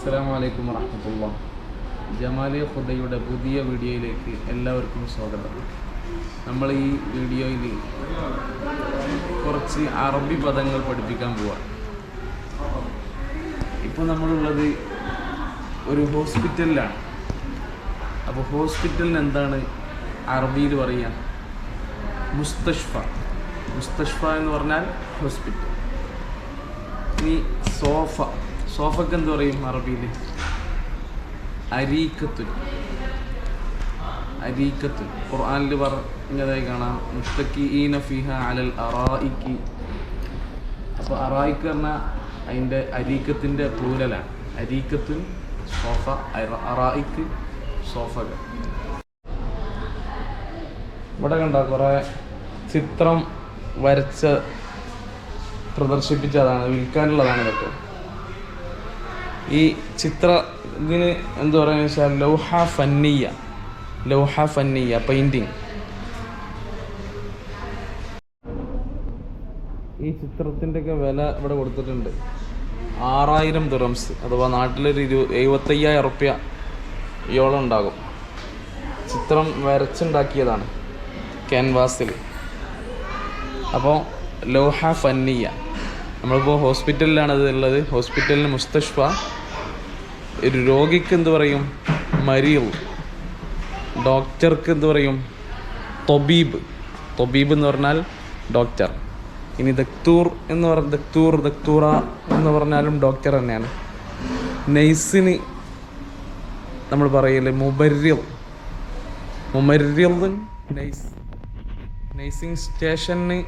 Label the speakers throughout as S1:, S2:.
S1: അസ്സലാമു അലൈക്കും വറഹ്മത്തുള്ളാഹി. ജമാലി ഖുദയുടെ പുതിയ വീഡിയോയിലേക്ക് എല്ലാവർക്കും സ്വാഗതം. നമ്മൾ ഈ വീഡിയോയിൽ കുറച്ച് അറബി പദങ്ങൾ പഠിപ്പിക്കാൻ പോവാണ്. ഇപ്പോൾ നമ്മളുള്ളത് ഒരു ഹോസ്പിറ്റലിലാണ്. അപ്പോൾ ഹോസ്പിറ്റലിന് എന്താണ് അറബിയിൽ പറയുക? മുസ്തഷ്ഫ. മുസ്തഷ്ഫ എന്ന് പറഞ്ഞാൽ ഹോസ്പിറ്റൽ. ഇനി സോഫക്ക് എന്ത് പറയും അറബിയിൽ? അരീക്കത്തുൻ. അരീക്കത്തുൻ ഖുർആനിൽ പറഞ്ഞതായി കാണാം, മുത്തഖീന ഫിഹ അലൽ അറായിക്കി. അപ്പോൾ അറായിക്ക് പറഞ്ഞാൽ അതിൻ്റെ അരീക്കത്തിൻ്റെ പ്ലൂരലാണ്. അരീക്കത്തുൻ സോഫ, അറായിക്ക് സോഫകൾ. ഇവിടെ കണ്ട കുറേ ചിത്രം വരച്ച് പ്രദർശിപ്പിച്ചതാണ്, വിൽക്കാനുള്ളതാണ് ഇതൊക്കെ. ഈ ഇതിന് എന്ത് പറയുക വെച്ചാൽ ലൗഹ ഫന്നിയ. ലൗഹ ഫന്നിയ പെയിൻറ്റിങ്. ഈ ചിത്രത്തിൻ്റെയൊക്കെ വില ഇവിടെ കൊടുത്തിട്ടുണ്ട്. 6000 ദിറംസ്, അഥവാ നാട്ടിലൊരു 75,000 റുപ്യ യോളം ഉണ്ടാകും. ചിത്രം വരച്ചുണ്ടാക്കിയതാണ് ക്യാൻവാസിൽ. അപ്പോൾ ലൗഹ ഫന്നിയ. നമ്മളിപ്പോൾ ഹോസ്പിറ്റലിലാണ് അത് ഉള്ളത്. ഹോസ്പിറ്റലിന് മുസ്തഷ്ഫ. ഒരു രോഗിക്ക് എന്ത് പറയും? മരീൽ. ഡോക്ടർക്ക് എന്ത് പറയും? തൊബീബ്. തൊബീബ് എന്ന് പറഞ്ഞാൽ ഡോക്ടർ. ഇനി ദക്തൂർ എന്ന് ദക്തൂറ എന്ന് പറഞ്ഞാലും ഡോക്ടർ തന്നെയാണ്. നെയ്സിന് നമ്മൾ പറയല് മുബരിൽ. നെയ്സ്. നെയ്സിങ് സ്റ്റേഷന്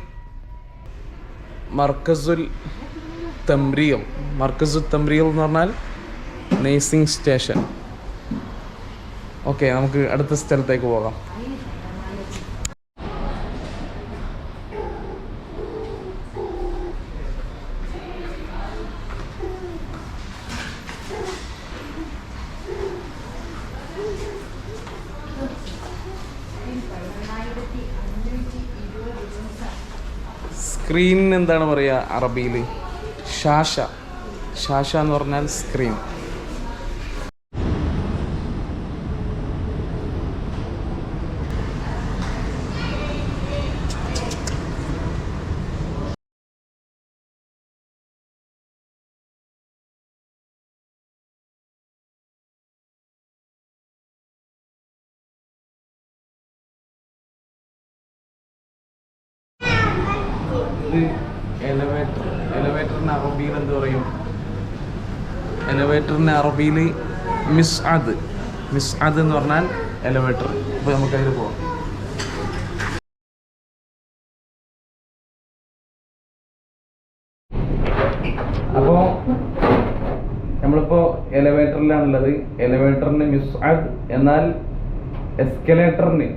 S1: മർക്കസുൽ തംരീൽ. എന്ന് പറഞ്ഞാൽ നെയ്സിങ് സ്റ്റേഷൻ. ഓക്കെ, നമുക്ക് അടുത്ത സ്ഥലത്തേക്ക് പോകാം. സ്ക്രീൻ എന്താണ് പറയുക അറബിയിൽ? ഷാഷ. ഷാഷ എന്ന് പറഞ്ഞാൽ സ്ക്രീൻ. എലവേറ്ററിന് അറബിയിൽ എന്ത് പറയും? എലവേറ്ററിന് അറബിയിൽ മിസ്അദ്. മിസ്അദ് എന്ന് പറഞ്ഞാൽ എലവേറ്റർ. അപ്പോൾ നമുക്കതിൽ പോകാം. അപ്പോൾ നമ്മളിപ്പോൾ എലവേറ്ററിലാണുള്ളത്. എലവേറ്ററിന് മിസ്അദ്. എന്നാൽ എസ്കലേറ്ററിന്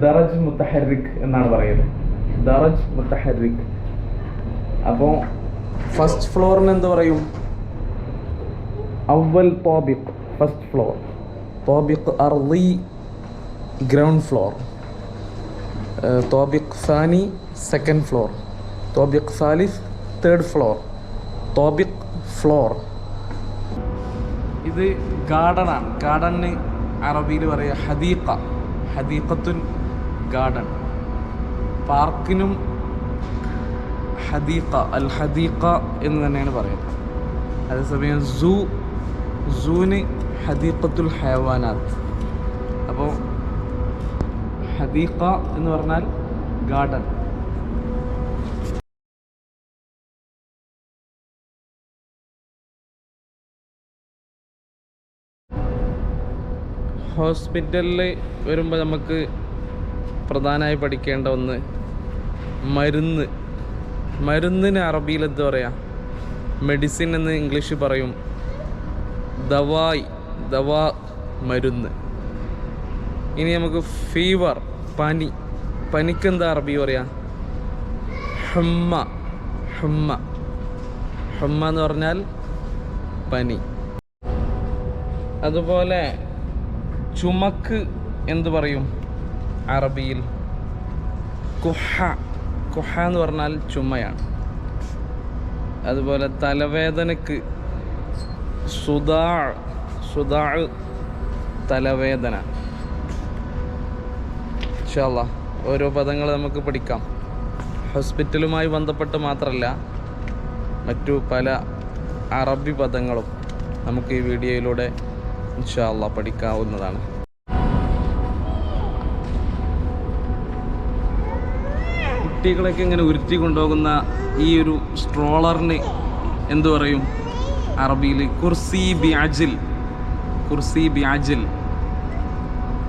S1: ദറജ് മുത്തഹരിക് എന്നാണ് പറയുന്നത്. ദറജ് മുത്തഹരിക്. അപ്പോൾ ഫസ്റ്റ് ഫ്ലോറിന് എന്ത് പറയും? അവൽ തോബിഖ്, ഫസ്റ്റ് ഫ്ലോർ. തോബിഖ് അർളി, ഗ്രൗണ്ട് ഫ്ലോർ. തോബിഖ് സാനി, സെക്കൻഡ് ഫ്ലോർ. തോബിഖ് സാലിസ്, തേർഡ് ഫ്ലോർ. തോബിഖ് ഫ്ലോർ. ഇത് ഗാർഡനാണ്. ഗാർഡന് അറബിയിൽ പറയുക ഹദീഖ. ഹദീഖത്തുൻ ഗാർഡൻ. പാർക്കിനും ഹദീഖ, അൽ ഹദീഖ എന്ന് തന്നെയാണ് പറയുന്നത്. അതേസമയം സൂന് ഹദീഖത്തുൽ ഹയവാനാത്ത്. അപ്പോൾ ഹദീഖ എന്ന് പറഞ്ഞാൽ ഗാർഡൻ. ഹോസ്പിറ്റലിൽ വരുമ്പോൾ നമുക്ക് പ്രധാനമായി പഠിക്കേണ്ട ഒന്ന് മരുന്ന്. മരുന്നിന് അറബിയിൽ എന്താ പറയുക? മെഡിസിൻ എന്ന് ഇംഗ്ലീഷ് പറയും. ദവാ മരുന്ന്. ഇനി നമുക്ക് ഫീവർ, പനിക്ക് എന്താ അറബി പറയുക? ഹുമ്മ എന്ന് പറഞ്ഞാൽ പനി. അതുപോലെ ചുമക്ക് എന്ത് പറയും അറബിയിൽ? കുഹ എന്ന് പറഞ്ഞാൽ ചുമയാണ്. അതുപോലെ തലവേദനക്ക് സുദാ തലവേദന. ഇൻഷാ അല്ലാഹ് ഓരോ പദങ്ങൾ നമുക്ക് പഠിക്കാം. ഹോസ്പിറ്റലുമായി ബന്ധപ്പെട്ട് മാത്രമല്ല, മറ്റു പല അറബി പദങ്ങളും നമുക്ക് ഈ വീഡിയോയിലൂടെ ഇൻഷാ അല്ലാഹ് പഠിക്കാവുന്നതാണ്. കുട്ടികളൊക്കെ ഇങ്ങനെ ഉരുട്ടി കൊണ്ടുപോകുന്ന ഈ ഒരു സ്ട്രോളറിന് എന്തു പറയും അറബിയിൽ? കുർസി ബിഅജിൽ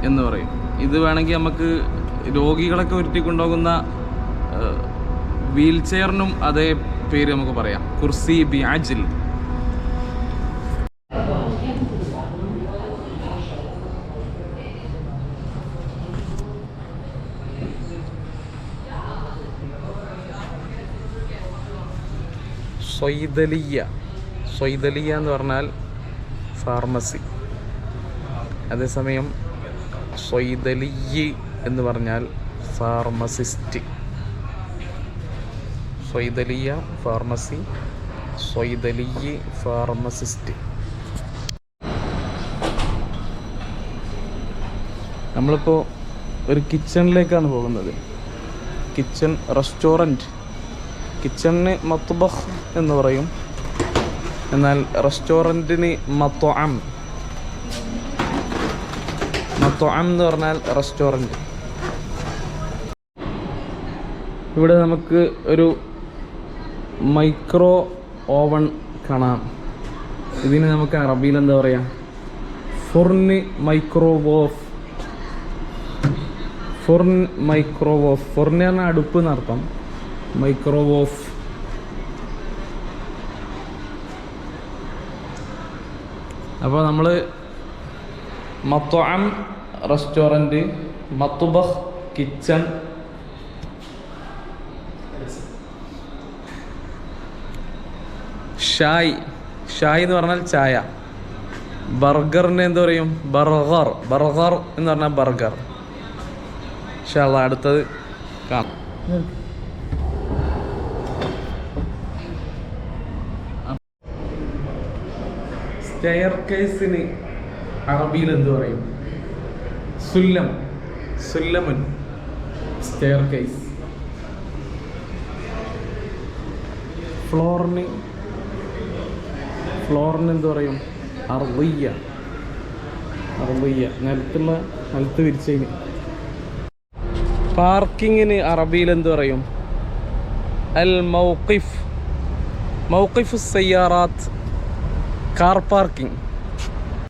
S1: എന്ന് പറയും. ഇത് വേണമെങ്കിൽ നമുക്ക് രോഗികളൊക്കെ ഉരുട്ടി കൊണ്ടുപോകുന്ന വീൽ ചെയറിനും അതേ പേര് നമുക്ക് പറയാം, കുർസി ബിഅജിൽ. സ്വൈദലിയ എന്ന് പറഞ്ഞാൽ ഫാർമസി. അതേസമയം സ്വൈദലിയ് എന്ന് പറഞ്ഞാൽ ഫാർമസിസ്റ്റ്. സ്വൈദലിയ ഫാർമസി, സ്വൈദലിയ് ഫാർമസിസ്റ്റ്. നമ്മളിപ്പോൾ ഒരു കിച്ചണിലേക്കാണ് പോകുന്നത്. Kitchen, restaurant. കിച്ചണിന് മത്ബഖ് എന്ന് പറയും, എന്നാൽ റെസ്റ്റോറൻറ്റിന് മത്അം എന്ന് പറഞ്ഞാൽ റെസ്റ്റോറൻറ്റ്. ഇവിടെ നമുക്ക് ഒരു മൈക്രോ ഓവൺ കാണാം. ഇതിന് നമുക്ക് അറബിയിൽ എന്താ പറയുക? ഫുർന് മൈക്രോവേവ്. ഫുർന് പറഞ്ഞാൽ അടുപ്പ് എന്നർത്ഥം. മൈക്രോവേവ്. അപ്പോൾ നമ്മൾ മത്അം റെസ്റ്റോറൻറ്റ്, മത്ബഖ് കിച്ചൺ, ഷായ് എന്ന് പറഞ്ഞാൽ ചായ. ബർഗറിന് എന്താ പറയും? ബർഗർ എന്ന് പറഞ്ഞാൽ ബർഗർ. ഇൻഷാ അല്ലാഹ് അടുത്തത് കാണാം. സ്റ്റെയർ കേസിന് അറബിയിൽ എന്ത് പറയും? സുല്ലമുൻ. Stair case. ഫ്ലോറിന് എന്ത് പറയും? അർദിയ. നിലത്ത് വിരിച്ചതിന്. പാർക്കിങ്ങിന് അറബിയിൽ എന്ത് പറയും? അൽ മൗഖിഫ് സയ്യാറാത്ത്. Car parking.